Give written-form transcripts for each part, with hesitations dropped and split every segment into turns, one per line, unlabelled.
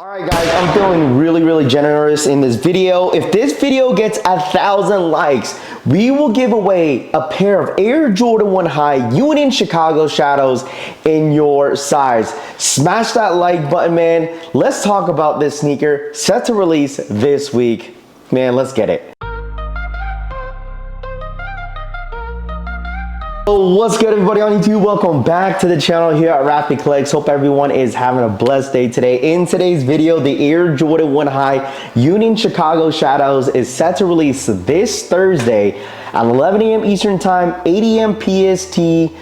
Alright guys, I'm feeling really generous in this video. If this video gets 1,000 likes, we will give away a pair of Air Jordan 1 High Union Chicago Shadows in your size. Smash that like button, man. Let's talk about this sneaker set to release this week. Man, let's get it. What's good, everybody on YouTube? Welcome back to the channel here at Rapid Collects. Hope everyone is having a blessed day today. In today's video, the Air Jordan 1 High Union Chicago Shadows is set to release this Thursday at 11 a.m. Eastern Time, 8 a.m. PST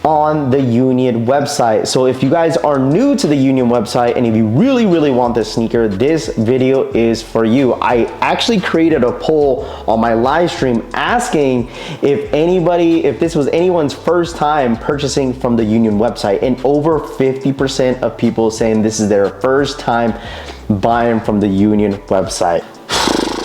on the Union website. So if you guys are new to the Union website and if you really want this sneaker, this video is for you. I actually created a poll on my live stream asking if this was anyone's first time purchasing from the Union website, and over 50% of people saying this is their first time buying from the Union website.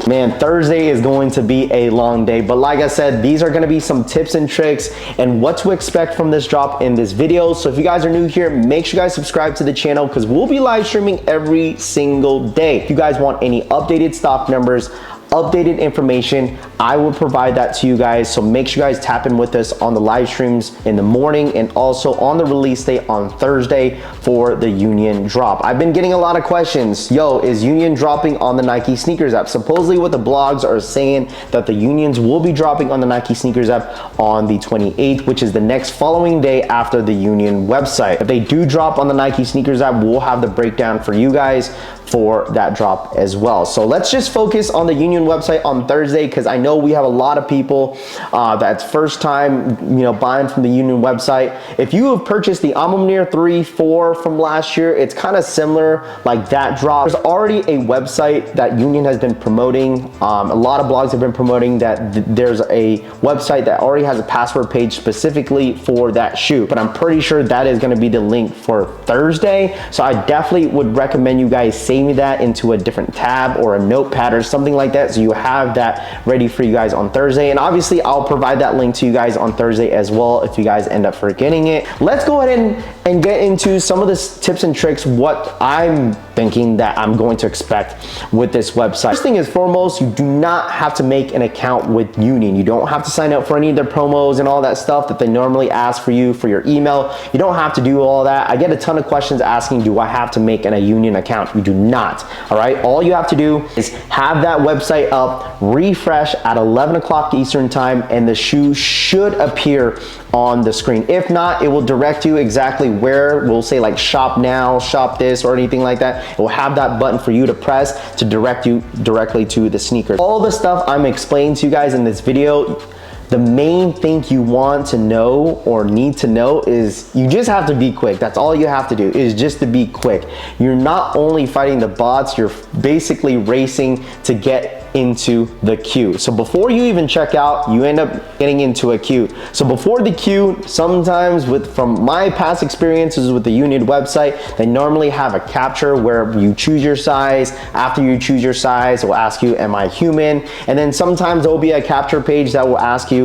Man, Thursday is going to be a long day, but like I said, these are gonna be some tips and tricks and what to expect from this drop in this video. So if you guys are new here, make sure you guys subscribe to the channel because we'll be live streaming every single day. If you guys want any updated stock numbers, updated information, I will provide that to you guys. So make sure you guys tap in with us on the live streams in the morning and also on the release date on Thursday for the Union drop. I've been getting a lot of questions. Yo, is Union dropping on the Nike Sneakers app? Supposedly what the blogs are saying that the Unions will be dropping on the Nike Sneakers app on the 28th, which is the next following day after the Union website. If they do drop on the Nike Sneakers app, we'll have the breakdown for you guys for that drop as well. So let's just focus on the Union website on Thursday because I know we have a lot of people that's first time buying from the Union website. If you have purchased the Omnium 3-4 from last year, it's kind of similar like that drop. There's already a website that Union has been promoting. A lot of blogs have been promoting that there's a website that already has a password page specifically for that shoe, but I'm pretty sure that is going to be the link for Thursday. So I definitely would recommend you guys save me that into a different tab or a notepad or something like that so you have that ready for you guys on Thursday. And obviously I'll provide that link to you guys on Thursday as well if you guys end up forgetting it. Let's go ahead and get into some of the tips and tricks, what I'm thinking that I'm going to expect with this website. First thing is foremost, you do not have to make an account with Union. You don't have to sign up for any of their promos and all that stuff that they normally ask for you for your email. You don't have to do all that. I get a ton of questions asking, do I have to make a Union account? You do not. All right, all you have to do is have that website up, refresh at 11 o'clock Eastern Time, and the shoe should appear on the screen. If not, it will direct you exactly where. We'll say like shop now, shop this, or anything like that. It will have that button for you to press to direct you directly to the sneakers. All the stuff I'm explaining to you guys in this video, the main thing you want to know or need to know is you just have to be quick. That's all you have to do, is just to be quick. You're not only fighting the bots, you're basically racing to get into the queue. So before you even check out, you end up getting into a queue. So before the queue, sometimes from my past experiences with the Union website, they normally have a capture where you choose your size. After you choose your size, it will ask you, am I human? And then sometimes there'll be a capture page that will ask you,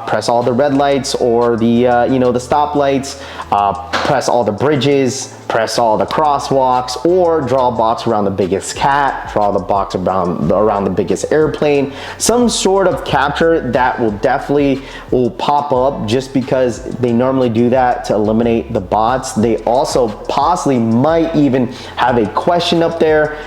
press all the red lights or the stop lights, press all the bridges, press all the crosswalks, or draw a box around the biggest cat, draw the box around the biggest airplane. Some sort of capture that will pop up just because they normally do that to eliminate the bots. They also possibly might even have a question up there.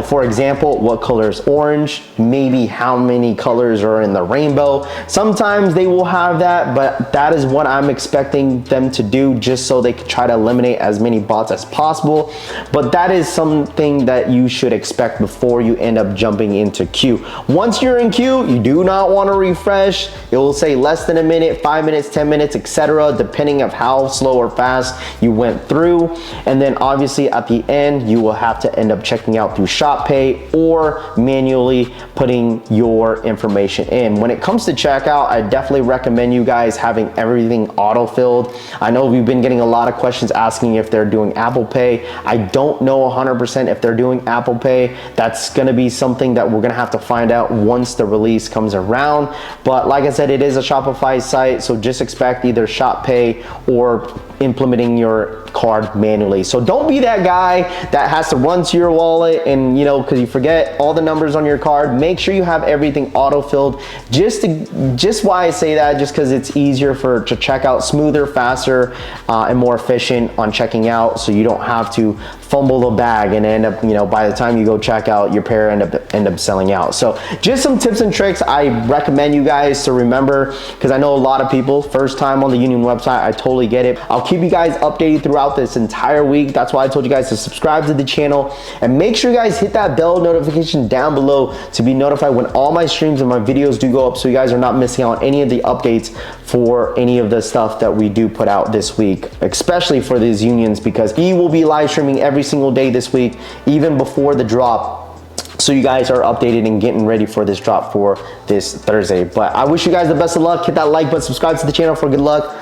For example, what color is orange? Maybe how many colors are in the rainbow? Sometimes they will have that, but that is what I'm expecting them to do just so they can try to eliminate as many bots as possible. But that is something that you should expect before you end up jumping into queue. Once you're in queue, you do not want to refresh. It will say less than a minute, 5 minutes, 10 minutes, etc., depending on how slow or fast you went through. And then obviously at the end, you will have to end up checking out through Shop Pay or manually putting your information in. When it comes to checkout, I definitely recommend you guys having everything auto-filled. I know we've been getting a lot of questions asking if they're doing Apple Pay. I don't know 100% if they're doing Apple Pay. That's gonna be something that we're gonna have to find out once the release comes around. But like I said, it is a Shopify site, so just expect either Shop Pay or implementing your card manually. So don't be that guy that has to run to your wallet and, you know, because you forget all the numbers on your card. Make sure you have everything auto-filled. Just why I say that, just because it's easier to check out, smoother, faster, and more efficient on checking out, so you don't have to fumble the bag and end up, you know, by the time you go check out, your pair end up selling out. So just some tips and tricks I recommend you guys to remember, because I know a lot of people first time on the Union website. I totally get it. I'll keep you guys updated throughout this entire week. That's why I told you guys to subscribe to the channel, and make sure you guys hit that bell notification down below to be notified when all my streams and my videos do go up, so you guys are not missing out on any of the updates for any of the stuff that we do put out this week, especially for these Unions, because he will be live streaming every single day this week, even before the drop, so you guys are updated and getting ready for this drop for this Thursday. But I wish you guys the best of luck. Hit that like button, subscribe to the channel for good luck,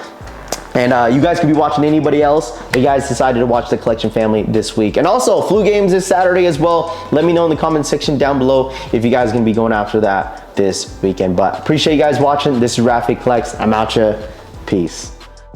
and you guys could be watching anybody else, but you guys decided to watch the Collection family this week. And also Flu Games this Saturday as well. Let me know in the comment section down below if you guys are gonna be going after that this weekend. But appreciate you guys watching. This is Rafi Collects. I'm out ya. Peace.